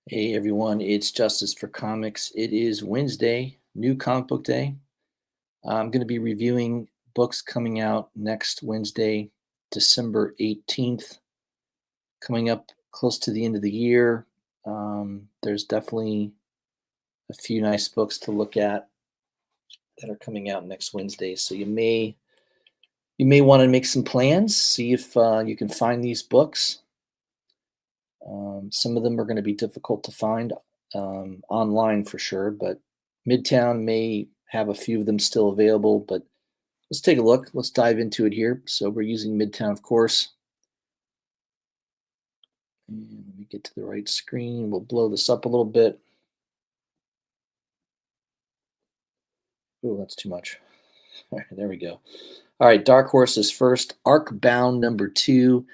Hey everyone, it's Justice for Comics. It is Wednesday, new comic book day. I'm going to be reviewing books coming out next Wednesday, December 18th. Coming up close to the end of the year. There's definitely a few nice books to look at that are coming out next Wednesday. So you may want to make some plans, see if you can find these books. Some of them are going to be difficult to find online for sure, but Midtown may have a few of them still available. But let's take a look. Let's dive into it here. So we're using Midtown, of course. And let me get to the right screen. We'll blow this up a little bit. Oh, that's too much. All right, there we go. All right, Dark Horse is first. Arcbound number 2.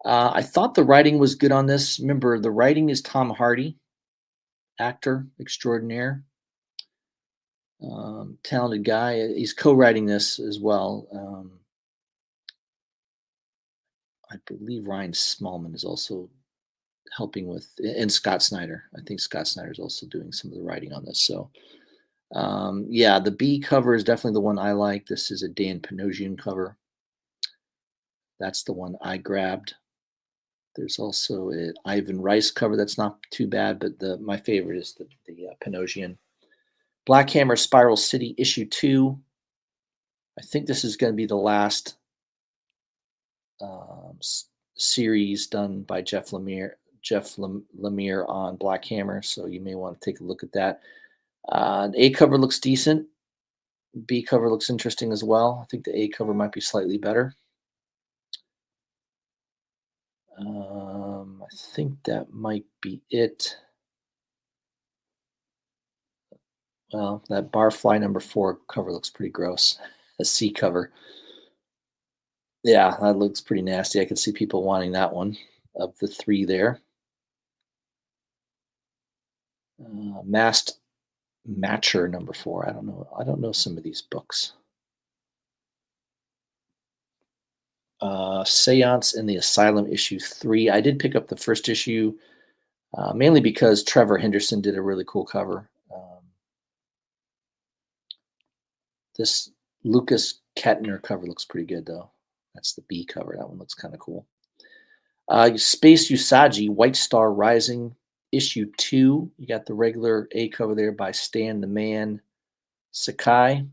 I thought the writing was good on this. Remember, the writing is Tom Hardy, actor extraordinaire. Talented guy. He's co-writing this as well. I believe Ryan Smallman is also helping with, and Scott Snyder. I think Scott Snyder is also doing some of the writing on this. So, yeah, the B cover is definitely the one I like. This is a Dan Panosian cover. That's the one I grabbed. There's also an Ivan Rice cover that's not too bad, but my favorite is the Panosian. Black Hammer Spiral City issue 2. I think this is going to be the last series done by Jeff Lemire on Black Hammer, so you may want to take a look at that. The A cover looks decent. B cover looks interesting as well. I think the A cover might be slightly better. I think that might be it. Well, that Barfly number 4 cover looks pretty gross. A C cover. Yeah, that looks pretty nasty. I could see people wanting that one of the 3 there. Masked Matcher number 4. I don't know. I don't know some of these books. Seance in the Asylum issue 3. I did pick up the first issue mainly because Trevor Henderson did a really cool cover. This Lucas Kettner cover looks pretty good though. That's the B cover. That one looks kind of cool. Space Usagi White Star Rising issue 2. You got the regular A cover there by Stan the Man Sakai.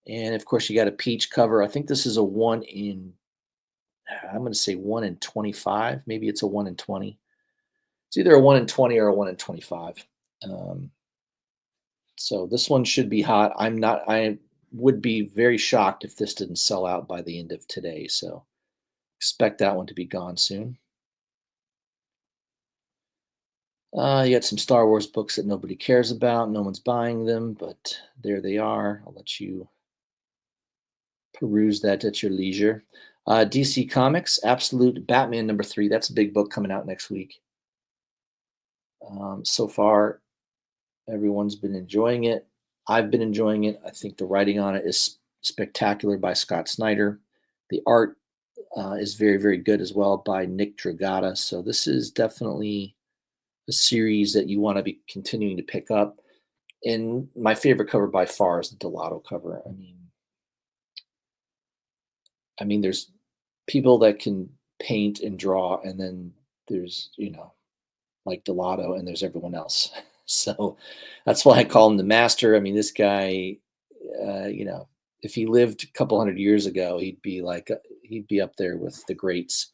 And of course, you got a peach cover. I think this is a 1 in, I'm going to say 1 in 25. Maybe it's a 1 in 20. It's either a 1 in 20 or a 1 in 25. So this one should be hot. I would be very shocked if this didn't sell out by the end of today. So expect that one to be gone soon. You got some Star Wars books that nobody cares about. No one's buying them, but there they are. I'll let you peruse that at your leisure. DC Comics, Absolute Batman number 3. That's a big book coming out next week. So far, everyone's been enjoying it. I've been enjoying it. I think the writing on it is spectacular by Scott Snyder. The art is very, very good as well by Nick Dragotta. So this is definitely a series that you want to be continuing to pick up. And my favorite cover by far is the Delato cover. I mean, there's people that can paint and draw, and then there's, like Delato, and there's everyone else. So that's why I call him the master. I mean, this guy, if he lived a couple hundred years ago, he'd be up there with the greats.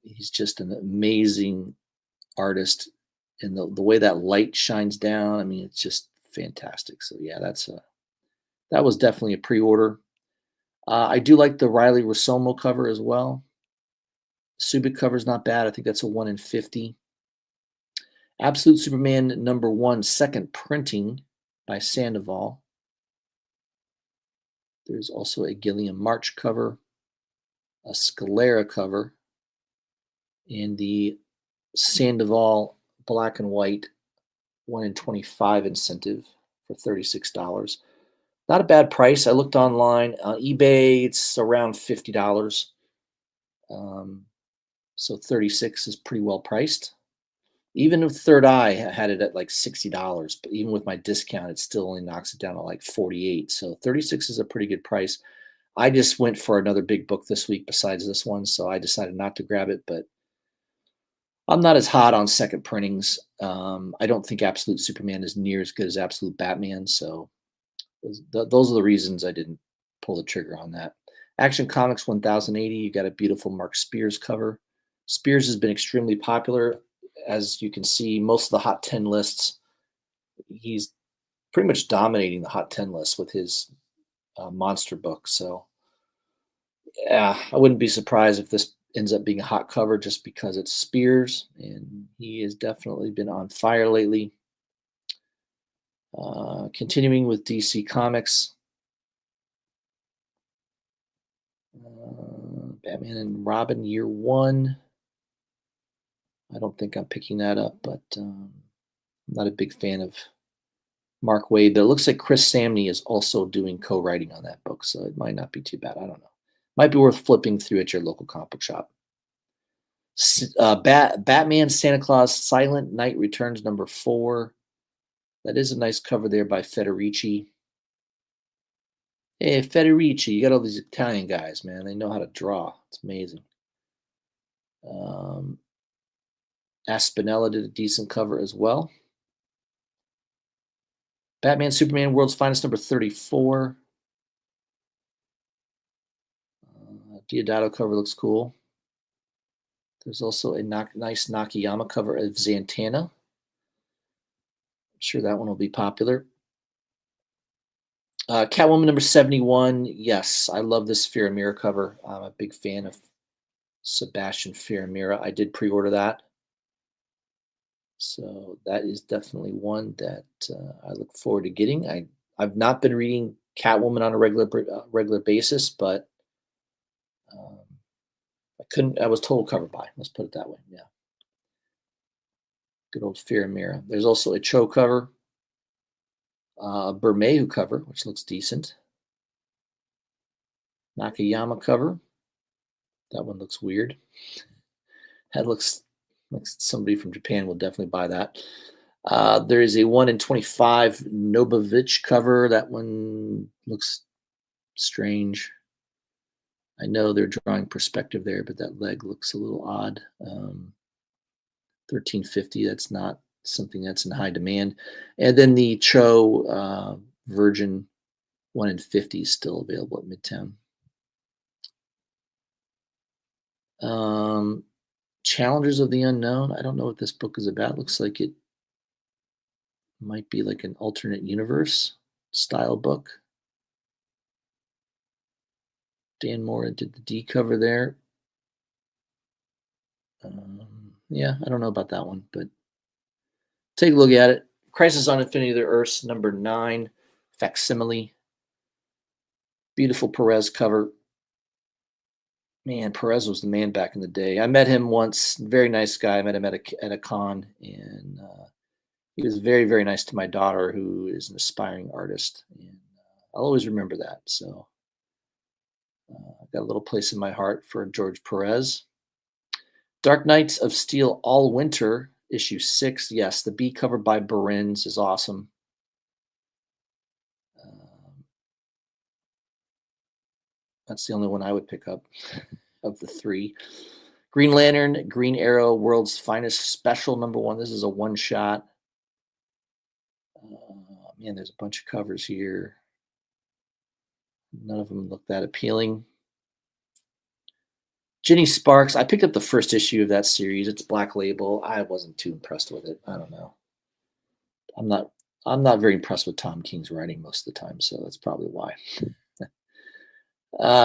He's just an amazing artist, and the way that light shines down. I mean, it's just fantastic. So yeah, that was definitely a pre-order. I do like the Riley Rosomo cover as well. Subic cover is not bad. I think that's a 1 in 50. Absolute Superman number 1, second printing by Sandoval. There's also a Gilliam March cover, a Scalera cover, and the Sandoval black and white 1 in 25 incentive for $36. Not a bad price. I looked online. On eBay, it's around $50. So 36 is pretty well priced. Even with Third Eye had it at like $60, but even with my discount, it still only knocks it down to like 48. So 36 is a pretty good price. I just went for another big book this week besides this one, so I decided not to grab it, but I'm not as hot on second printings. I don't think Absolute Superman is near as good as Absolute Batman, so those are the reasons I didn't pull the trigger on that. Action Comics 1080, you got a beautiful Mark Spears cover. Spears has been extremely popular. As you can see, most of the Hot 10 lists, he's pretty much dominating the Hot 10 list with his monster book. So, yeah, I wouldn't be surprised if this ends up being a hot cover just because it's Spears, and he has definitely been on fire lately. Continuing with DC Comics, Batman and Robin Year One. I don't think I'm picking that up, but I'm not a big fan of Mark Waid. But it looks like Chris Samney is also doing co-writing on that book, so it might not be too bad. I don't know. Might be worth flipping through at your local comic book shop. Batman Santa Claus Silent Night Returns #4. That is a nice cover there by Federici. Hey, Federici, you got all these Italian guys, man. They know how to draw. It's amazing. Aspinella did a decent cover as well. Batman Superman World's Finest #34. Diodato cover looks cool. There's also a nice Nakayama cover of Zatanna. I'm sure that one will be popular. Catwoman #71. Yes, I love this Firamira cover. I'm a big fan of Sebastian Firamira. I did pre-order that. So that is definitely one that I look forward to getting. I've not been reading Catwoman on a regular basis, but um, I couldn't. I was total cover buy. Let's put it that way. Yeah, good old Firamira. There's also a Cho cover, Bermejo cover, which looks decent. Nakayama cover. That one looks weird. That looks like somebody from Japan will definitely buy that. There is a 1 in 25 Nobovich cover. That one looks strange. I know they're drawing perspective there, but that leg looks a little odd. 1350, that's not something that's in high demand. And then the Cho Virgin 1 in 50 is still available at Midtown. Challengers of the Unknown. I don't know what this book is about. Looks like it might be like an alternate universe style book. Dan Mora did the D cover there. Yeah, I don't know about that one, but take a look at it. Crisis on Infinity of the Earths #9, Facsimile. Beautiful Perez cover. Man, Perez was the man back in the day. I met him once. Very nice guy. I met him at a con, and he was very, very nice to my daughter, who is an aspiring artist. And I'll always remember that. So I've got a little place in my heart for George Perez. Dark Knights of Steel All Winter, issue 6. Yes, the B cover by Berens is awesome. That's the only one I would pick up of the 3. Green Lantern, Green Arrow, World's Finest Special #1. This is a one-shot. Man, there's a bunch of covers here. None of them look that appealing. Ginny Sparks. I picked up the first issue of that series. It's Black Label. I wasn't too impressed with it. I don't know. I'm not very impressed with Tom King's writing most of the time, so that's probably why.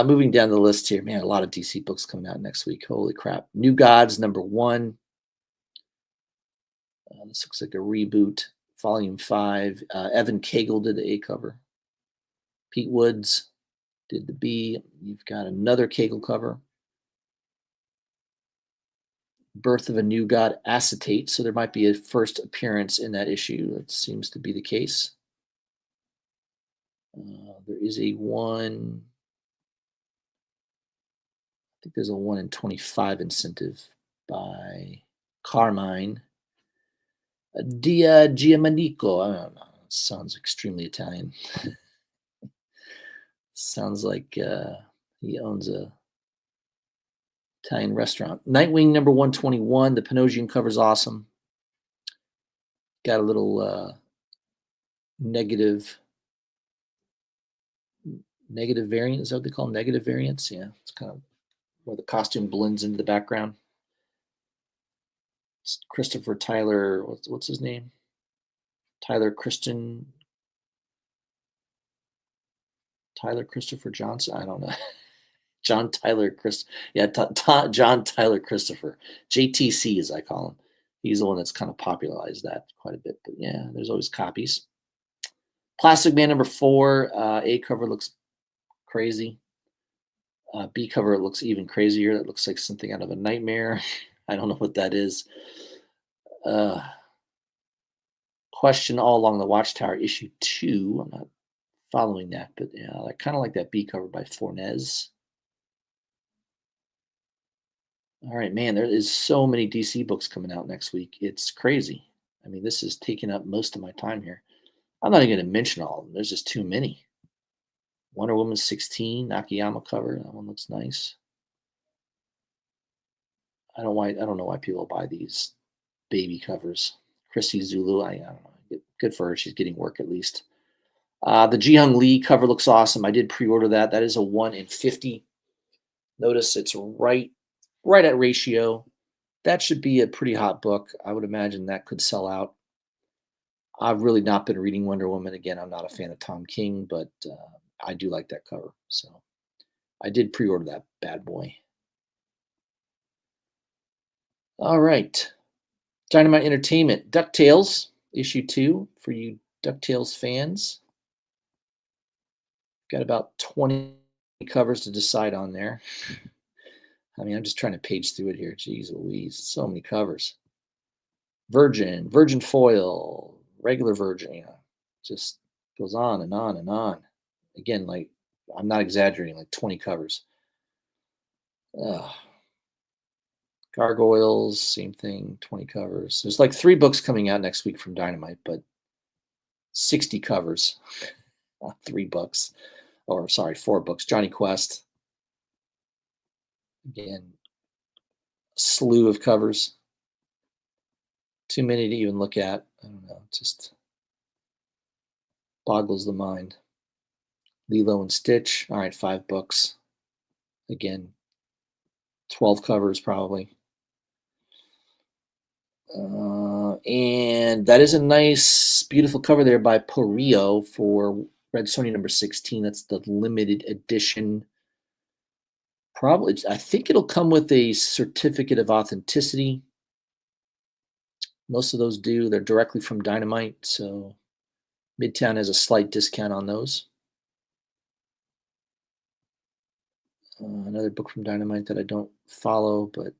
Moving down the list here, man, a lot of DC books coming out next week. Holy crap. New Gods #1. This looks like a reboot. Volume 5. Evan Cagle did the A cover. Pete Woods did the B. You've got another Cagle cover. Birth of a New God Acetate. So there might be a first appearance in that issue. That seems to be the case. There is a 1. I think there's a 1 in 25 incentive by Carmine Dia Giamanico. I don't know. It sounds extremely Italian. Sounds like he owns a Italian restaurant. Nightwing number 121. The Panosian cover's awesome. Got a little negative variant. Is that what they call them? Negative variants? Yeah, it's kind of where the costume blends into the background. It's Christopher Tyler. What's his name? Tyler Christopher Johnson. I don't know. John Tyler John Tyler Christopher. JTC, as I call him. He's the one that's kind of popularized that quite a bit. But yeah, there's always copies. Plastic Man number 4. A cover looks crazy. B cover looks even crazier. That looks like something out of a nightmare. I don't know what that is. Question All Along the Watchtower, issue 2. I'm not following that, but yeah, I kind of like that B cover by Fornes. All right, man, there is so many DC books coming out next week. It's crazy. I mean, this is taking up most of my time here. I'm not even going to mention all of them. There's just too many. Wonder Woman 16, Nakayama cover. That one looks nice. I don't know why people buy these baby covers. Chrissy Zulu, I don't know. Good for her. She's getting work at least. The Ji-Hung Lee cover looks awesome. I did pre-order that. That is a 1 in 50. Notice it's right at ratio. That should be a pretty hot book. I would imagine that could sell out. I've really not been reading Wonder Woman. Again, I'm not a fan of Tom King, but I do like that cover. So I did pre-order that bad boy. All right. Dynamite Entertainment. DuckTales, issue 2 for you DuckTales fans. Got about 20 covers to decide on there. I mean, I'm just trying to page through it here. Jeez Louise, so many covers. Virgin foil, regular Virgin, just goes on and on and on. Again, like, I'm not exaggerating, like 20 covers. Gargoyles, same thing, 20 covers. There's like 3 books coming out next week from Dynamite, but 60 covers. 3 books. Or, sorry, 4 books. Johnny Quest. Again, a slew of covers. Too many to even look at. I don't know. It just boggles the mind. Lilo and Stitch. All right, 5 books. Again, 12 covers probably. And that is a nice, beautiful cover there by Porio for Red Sonja number 16. That's the limited edition. Probably, I think it'll come with a certificate of authenticity. Most of those do. They're directly from Dynamite, so Midtown has a slight discount on those. Another book from Dynamite that I don't follow, but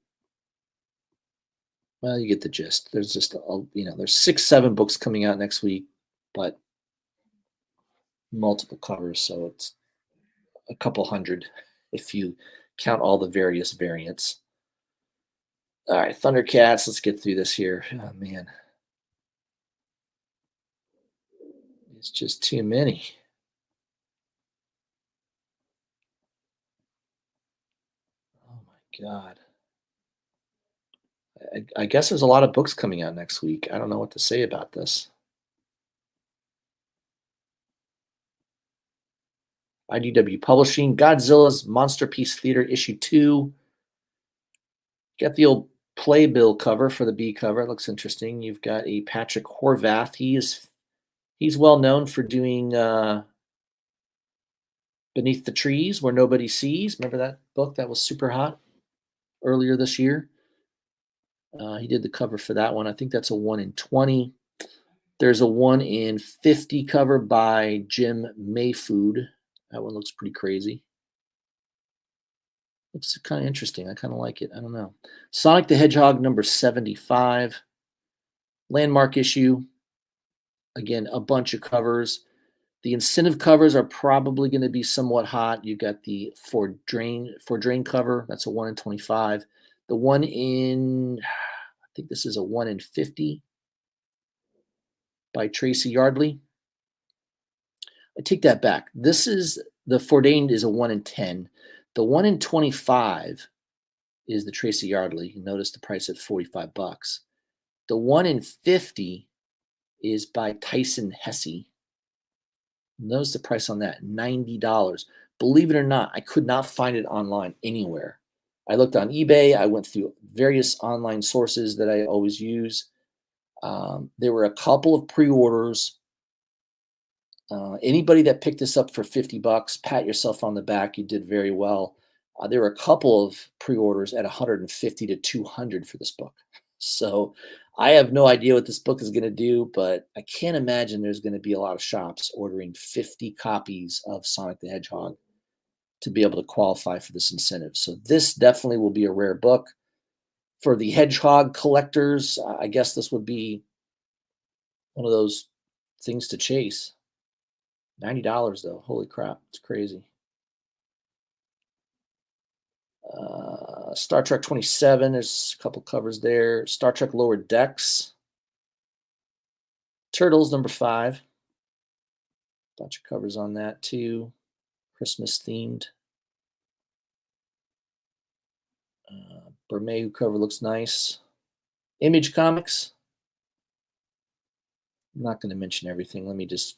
well, you get the gist. There's just there's 6-7 books coming out next week, but multiple covers, so it's a couple hundred if you count all the various variants. All right, Thundercats. Let's get through this here. Oh man, it's just too many. Oh my god. I guess there's a lot of books coming out next week. I don't know what to say about this. IDW Publishing, Godzilla's Monsterpiece Theater, issue 2. Got the old playbill cover for the B cover. It looks interesting. You've got a Patrick Horvath. He's well known for doing Beneath the Trees, Where Nobody Sees. Remember that book? That was super hot earlier this year. He did the cover for that one. I think that's a 1 in 20. There's a 1 in 50 cover by Jim Mayfood. That one looks pretty crazy. Looks kind of interesting. I kind of like it. I don't know. Sonic the Hedgehog number 75. Landmark issue. Again, a bunch of covers. The incentive covers are probably going to be somewhat hot. You got the For Drain cover. That's a 1 in 25. The one in, I think this is a 1 in 50 by Tracy Yardley. I take that back. This is the Fourdain is a 1 in 10. The 1 in 25 is the Tracy Yardley. You notice the price at $45. The 1 in 50 is by Tyson Hesse. Notice the price on that, $90. Believe it or not, I could not find it online anywhere. I looked on eBay. I went through various online sources that I always use. There were a couple of pre-orders. Anybody that picked this up for $50, pat yourself on the back. You did very well. There were a couple of pre-orders at $150 to $200 for this book. So I have no idea what this book is going to do, but I can't imagine there's going to be a lot of shops ordering 50 copies of Sonic the Hedgehog to be able to qualify for this incentive. So this definitely will be a rare book. For the Hedgehog collectors, I guess this would be one of those things to chase. $90 though. Holy crap. It's crazy. Star Trek 27. There's a couple covers there. Star Trek Lower Decks. Turtles number 5. Bunch of covers on that too. Christmas themed. Bermejo cover looks nice. Image Comics. I'm not going to mention everything. Let me just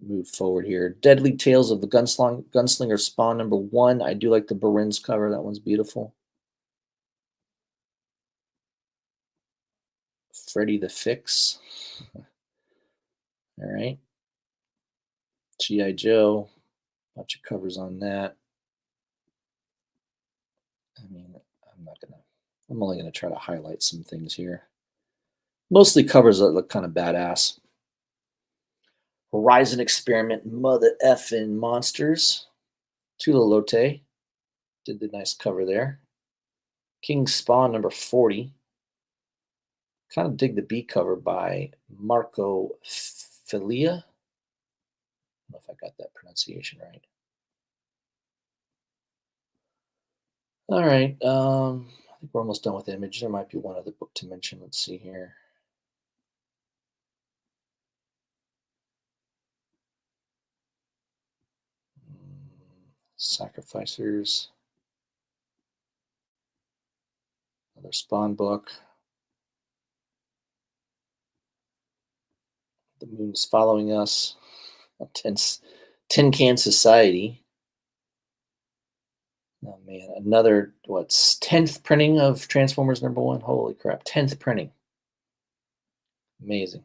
move forward here. Deadly Tales of the Gunslinger Spawn number 1. I do like the Berens cover. That one's beautiful. Freddy the Fix. All right. G.I. Joe. Bunch of covers on that. I mean, I'm only gonna try to highlight some things here. Mostly covers that look kind of badass. Horizon Experiment, Mother Effin' Monsters. Tula Lote did the nice cover there. King Spawn number 40. Kind of dig the B cover by Marco Filia. I don't know if I got that pronunciation right. All right. I think we're almost done with Image. There might be one other book to mention. Let's see here. Sacrificers. Another Spawn book. The Moon's Following Us. Tin Can Society. Oh man, another, what's 10th printing of Transformers number 1? Holy crap, 10th printing. Amazing.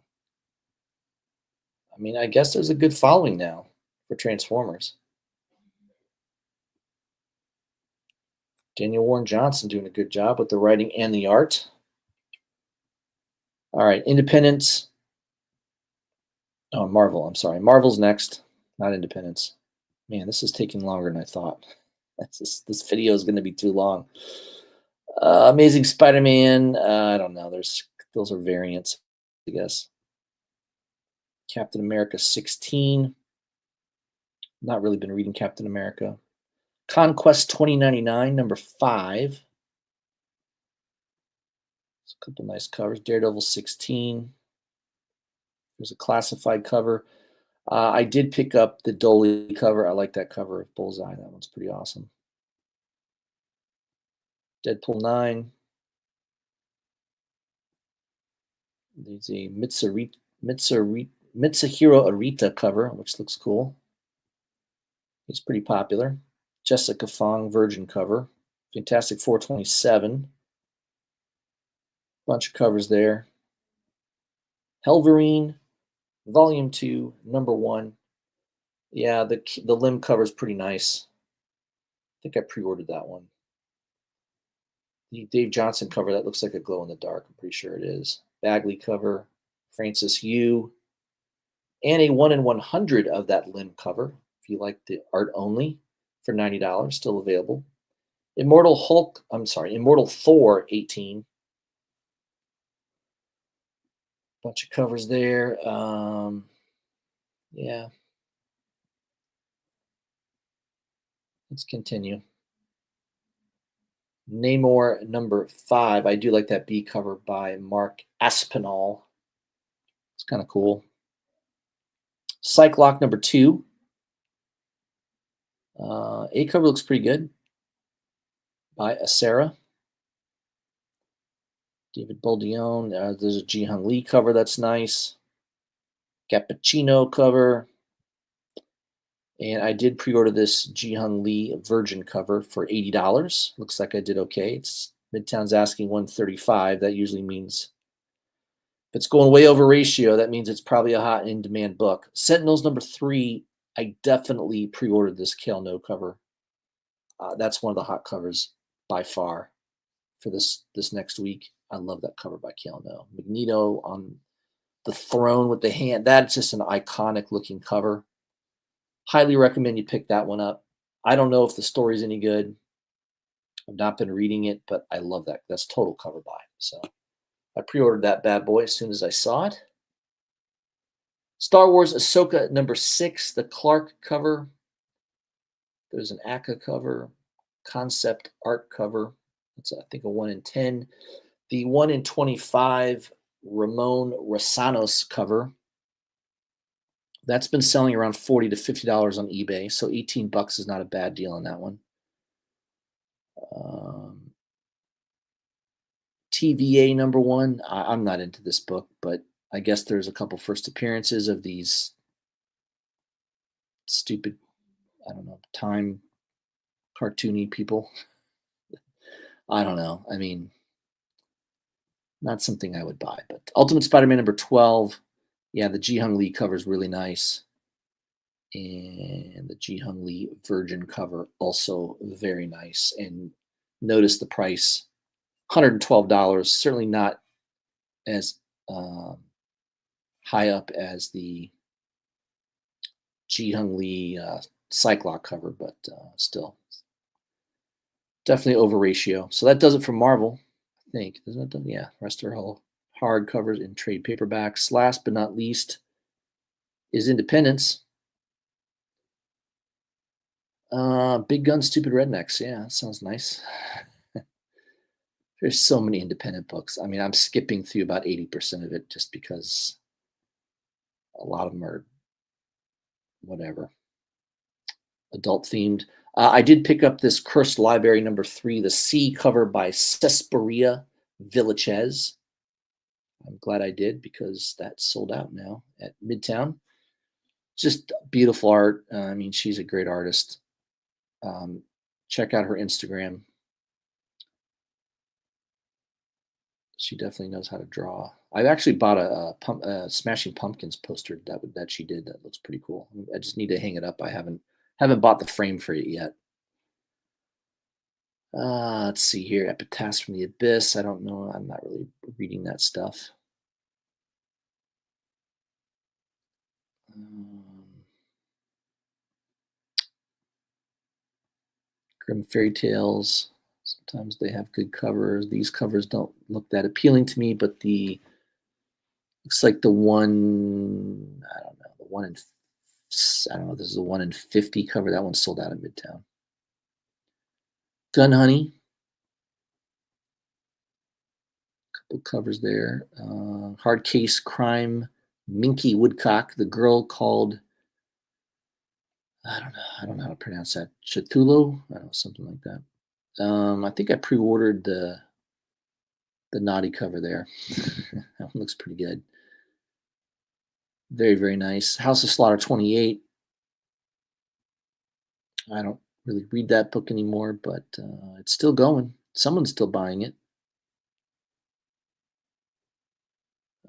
I mean, I guess there's a good following now for Transformers. Daniel Warren Johnson doing a good job with the writing and the art. All right, Independence. Oh, Marvel, I'm sorry. Marvel's next, not Independence. Man, this is taking longer than I thought. This video is going to be too long. Amazing Spider-Man. I don't know. Those are variants, I guess. Captain America 16. Not really been reading Captain America. Conquest 2099, number 5. There's a couple nice covers. Daredevil 16. There's a classified cover. I did pick up the Dolly cover. I like that cover of Bullseye. That one's pretty awesome. Deadpool 9. There's a Mitsuhiro Arita cover, which looks cool. He's pretty popular. Jessica Fong Virgin cover. Fantastic 427. Bunch of covers there. Helverine, Volume 2, number 1. Yeah, the limb cover is pretty nice. I think I pre-ordered that one. The Dave Johnson cover, that looks like a glow in the dark. I'm pretty sure it is. Bagley cover, Francis Yu, and a 1 in 100 of that limb cover, if you like the art only, for $90, still available. Immortal Thor 18. Bunch of covers there. Yeah. Let's continue. Namor number 5. I do like that B cover by Mark Aspinall. It's kind of cool. Cyclock number 2. A cover looks pretty good by Acera. David Boldione. There's a Ji Hung Lee cover that's nice. Cappuccino cover. And I did pre-order this Ji Hung Lee Virgin cover for $80. Looks like I did okay. It's Midtown's asking $135. That usually means if it's going way over ratio, that means it's probably a hot in-demand book. Sentinels number 3. I definitely pre-ordered this Kale No cover. That's one of the hot covers by far for this next week. I love that cover by Kale No. Magneto on the throne with the hand. That's just an iconic looking cover. Highly recommend you pick that one up. I don't know if the story's any good. I've not been reading it, but I love that. That's total cover buy. So I pre-ordered that bad boy as soon as I saw it. Star Wars Ahsoka number 6, the Clark cover. There's an Aka cover, concept art cover. It's, I think, a 1 in 10. The 1 in 25 Ramon Rosanos cover. That's been selling around $40 to $50 on eBay, so $18 is not a bad deal on that one. TVA number 1. I'm not into this book, but I guess there's a couple first appearances of these stupid, I don't know, time cartoony people. I don't know. I mean, not something I would buy, but Ultimate Spider-Man number 12. Yeah, the Ji Hung Lee cover is really nice. And the Ji Hung Lee Virgin cover also very nice. And notice the price, $112. Certainly not as high up as the Ji Hung Lee Cyclock cover, but still definitely over ratio. So that does it for Marvel, I think. Doesn't it? Yeah, rest are all hard covers and trade paperbacks. Last but not least is Independence. Big Gun, Stupid Rednecks. Yeah, that sounds nice. There's so many independent books. I mean, I'm skipping through about 80% of it just because a lot of them are whatever, adult themed. I did pick up this Cursed Library number 3, the C cover by Cesperia Villichez. I'm glad I did because that's sold out now at Midtown. Just beautiful art. I mean, she's a great artist. Check out her Instagram. She definitely knows how to draw. I've actually bought a Smashing Pumpkins poster that she did. That looks pretty cool. I just need to hang it up. I haven't bought the frame for it yet. Let's see here. Epitaphs from the Abyss. I don't know. I'm not really reading that stuff. Grimm Fairy Tales. Sometimes they have good covers. These covers don't look that appealing to me, but looks like the one, I don't know, the one in, I don't know, this is the 1 in 50 cover. That one's sold out in Midtown. Gun Honey. Couple covers there. Hard Case Crime. Minky Woodcock. The Girl Called, I don't know how to pronounce that. Cthulhu? I don't know, something like that. I think I pre-ordered the naughty cover there. That one looks pretty good. Very, very nice. House of Slaughter 28. I don't really read that book anymore, but it's still going. Someone's still buying it.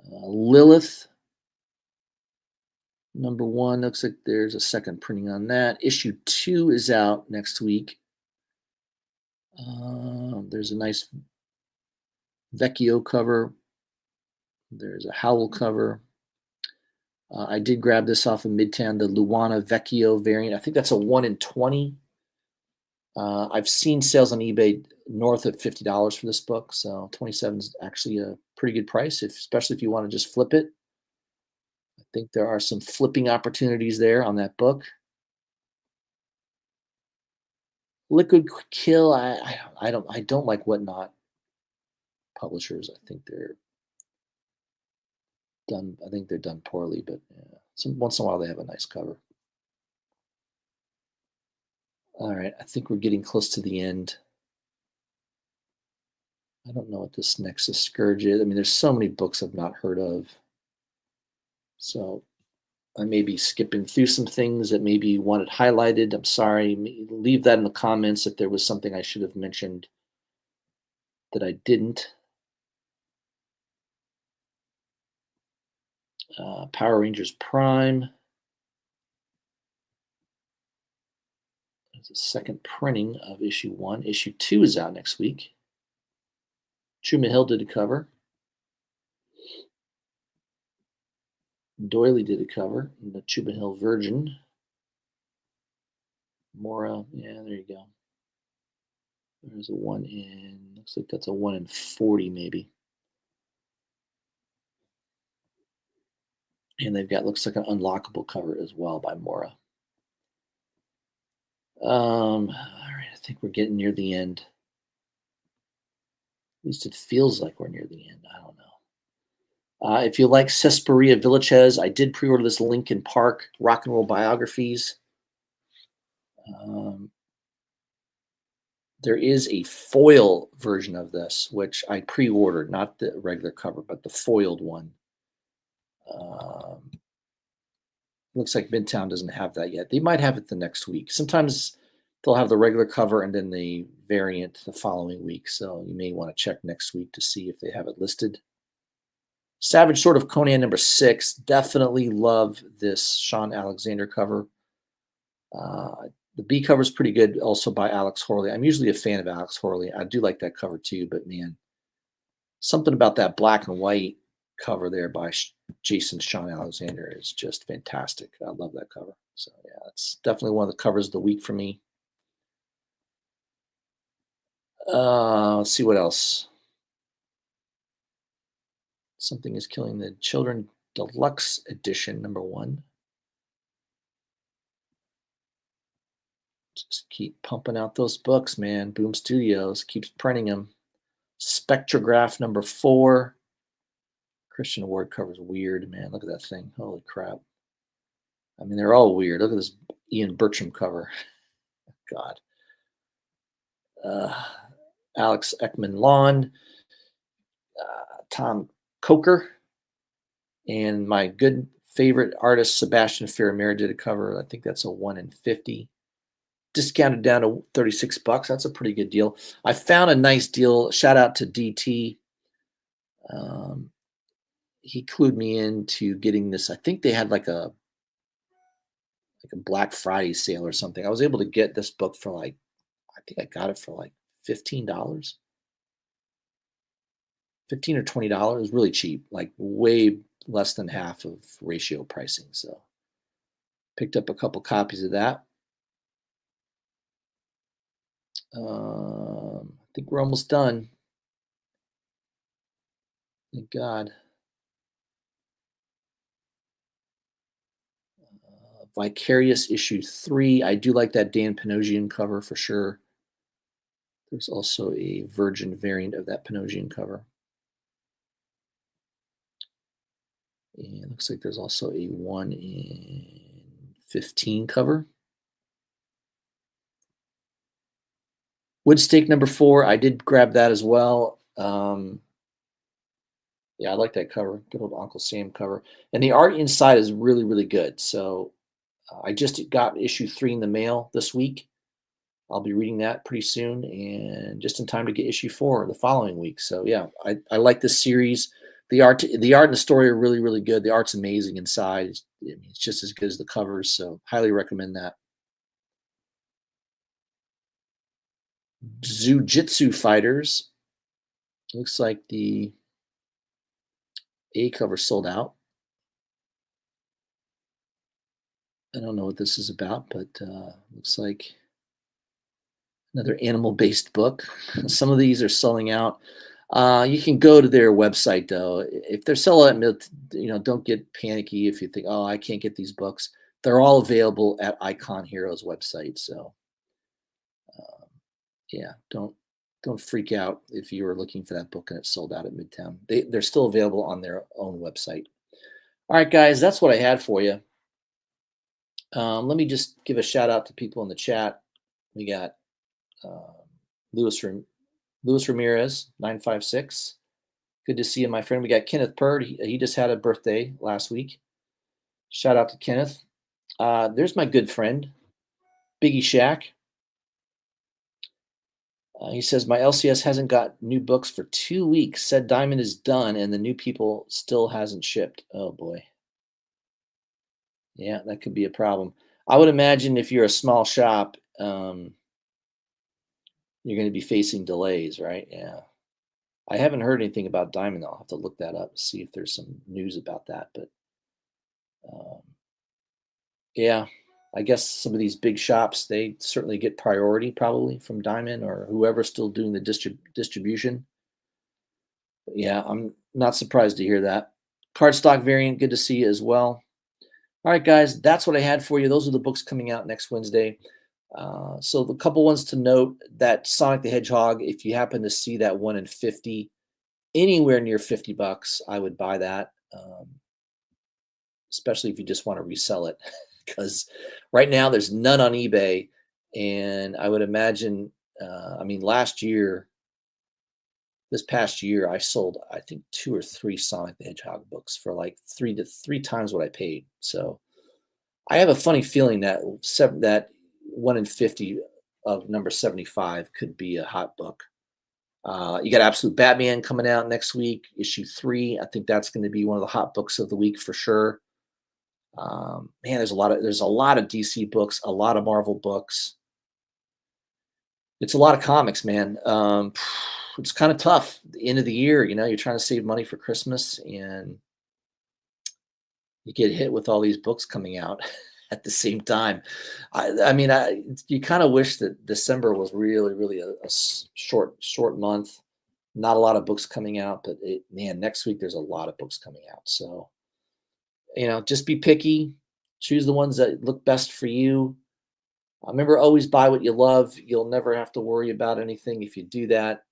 Lilith, number 1. Looks like there's a second printing on that. Issue 2 is out next week. There's a nice Vecchio cover. There's a Howl cover. I did grab this off of Midtown, the Luana Vecchio variant. I think that's a 1 in 20. I've seen sales on eBay north of $50 for this book, so 27 is actually a pretty good price, especially if you want to just flip it. I think there are some flipping opportunities there on that book. Liquid Kill. I don't like Whatnot publishers. I think they're done poorly, but yeah, once in a while they have a nice cover. All right, I think we're getting close to the end. I don't know what this Nexus Scourge is. I mean, there's so many books I've not heard of. So I may be skipping through some things that maybe you wanted highlighted. I'm sorry. Leave that in the comments if there was something I should have mentioned that I didn't. Power Rangers Prime. There's a second printing of issue 1. Issue 2 is out next week. Truman Hill did a cover. Doily did a cover in the Truman Hill Virgin. Mora, yeah, there you go. There's a 1 in, looks like that's a 1 in 40 maybe. And they've got, looks like an unlockable cover as well by Mora. All right, I think we're getting near the end. At least it feels like we're near the end. I don't know. If you like Cesperia Villachez, I did pre-order this Linkin Park Rock and Roll Biographies. There is a foil version of this, which I pre-ordered, not the regular cover, but the foiled one. Looks like Midtown doesn't have that yet. They might have it the next week. Sometimes they'll have the regular cover and then the variant the following week. So you may want to check next week to see if they have it listed. Savage Sword of Conan #6. Definitely love this Sean Alexander cover. The B cover is pretty good, also by Alex Horley. I'm usually a fan of Alex Horley. I do like that cover too, but man, something about that black and white cover there by Jason Sean Alexander is just fantastic. I love that cover. So yeah, it's definitely one of the covers of the week for me. Let's see what else. Something is Killing the Children Deluxe Edition #1. Just keep pumping out those books, man. Boom Studios keeps printing them. Spectrograph #4. Christian Ward cover's weird, man. Look at that thing. Holy crap. I mean, they're all weird. Look at this Ian Bertram cover. God. Alex Ekman Lawn. Tom Coker. And my good favorite artist, Sebastian Ferramera, did a cover. I think that's a 1 in 50. Discounted down to $36. That's a pretty good deal. I found a nice deal. Shout out to DT. He clued me into getting this. I think they had like a Black Friday sale or something. I was able to get this book for I think I got it for like $15. $15 or $20. It was really cheap, like way less than half of ratio pricing. So picked up a couple copies of that. I think we're almost done. Thank God. Vicarious issue 3. I do like that Dan Panosian cover for sure. There's also a Virgin variant of that Panosian cover. And it looks like there's also a 1 in 15 cover. Woodstake #4. I did grab that as well. Yeah, I like that cover. Good old Uncle Sam cover. And the art inside is really, really good. So I just got issue 3 in the mail this week. I'll be reading that pretty soon, and just in time to get issue 4 the following week. So yeah, I like this series. The art and the story are really, really good. The art's amazing inside. It's just as good as the covers. So highly recommend that. Zujitsu Fighters. Looks like the A cover sold out. I don't know what this is about, but looks like another animal-based book. Some of these are selling out. You can go to their website though. If they're selling out, don't get panicky if you think, oh, I can't get these books. They're all available at Icon Heroes website. So Yeah, don't freak out if you were looking for that book and it's sold out at Midtown. They're still available on their own website. All right, guys, that's what I had for you. Let me just give a shout out to people in the chat. We got um, Louis Louis Ramirez 956. Good to see you, my friend. We got Kenneth Purd. He just had a birthday last week. Shout out to Kenneth. There's my good friend Biggie Shack. He says, my LCS hasn't got new books for 2 weeks. Said Diamond is done and the new people still hasn't shipped. Oh, boy. Yeah, that could be a problem. I would imagine if you're a small shop, you're going to be facing delays, right? Yeah. I haven't heard anything about Diamond. I'll have to look that up, see if there's some news about that. But um, yeah, I guess some of these big shops, they certainly get priority probably from Diamond or whoever's still doing the distribution. But yeah, I'm not surprised to hear that. Cardstock variant, good to see you as well. All right, guys, that's what I had for you. Those are the books coming out next Wednesday. So the couple ones to note, that Sonic the Hedgehog, if you happen to see that 1 in 50, anywhere near $50, I would buy that, especially if you just want to resell it. Because right now there's none on eBay. And I would imagine, this past year, I sold, I think, 2 or 3 Sonic the Hedgehog books for like three times what I paid. So I have a funny feeling that that 1 in 50 of number 75 could be a hot book. You got Absolute Batman coming out next week, issue 3. I think that's going to be one of the hot books of the week for sure. Man, there's a lot of DC books, a lot of Marvel books. It's a lot of comics, man. It's kind of tough. The end of the year, you're trying to save money for Christmas, and you get hit with all these books coming out at the same time. You kind of wish that December was really, really a short month. Not a lot of books coming out, but man, next week there's a lot of books coming out. So, just be picky, choose the ones that look best for you. Remember, always buy what you love. You'll never have to worry about anything if you do that.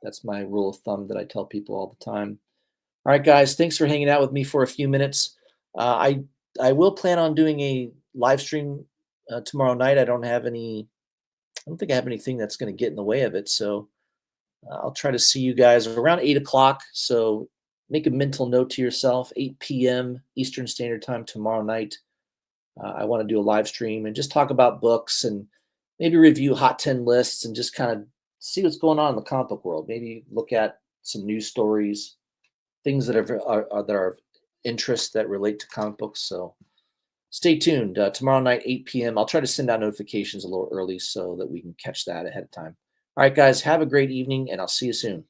That's my rule of thumb that I tell people all the time. All right, guys, thanks for hanging out with me for a few minutes. I will plan on doing a live stream tomorrow night. I don't think I have anything that's going to get in the way of it. So I'll try to see you guys around 8 o'clock. So make a mental note to yourself, 8 p.m. Eastern Standard Time tomorrow night. I want to do a live stream and just talk about books and maybe review Hot 10 lists and just kind of see what's going on in the comic book world. Maybe look at some news stories, things that are of interest that relate to comic books. So stay tuned. Tomorrow night, 8 p.m. I'll try to send out notifications a little early so that we can catch that ahead of time. All right, guys, have a great evening, and I'll see you soon.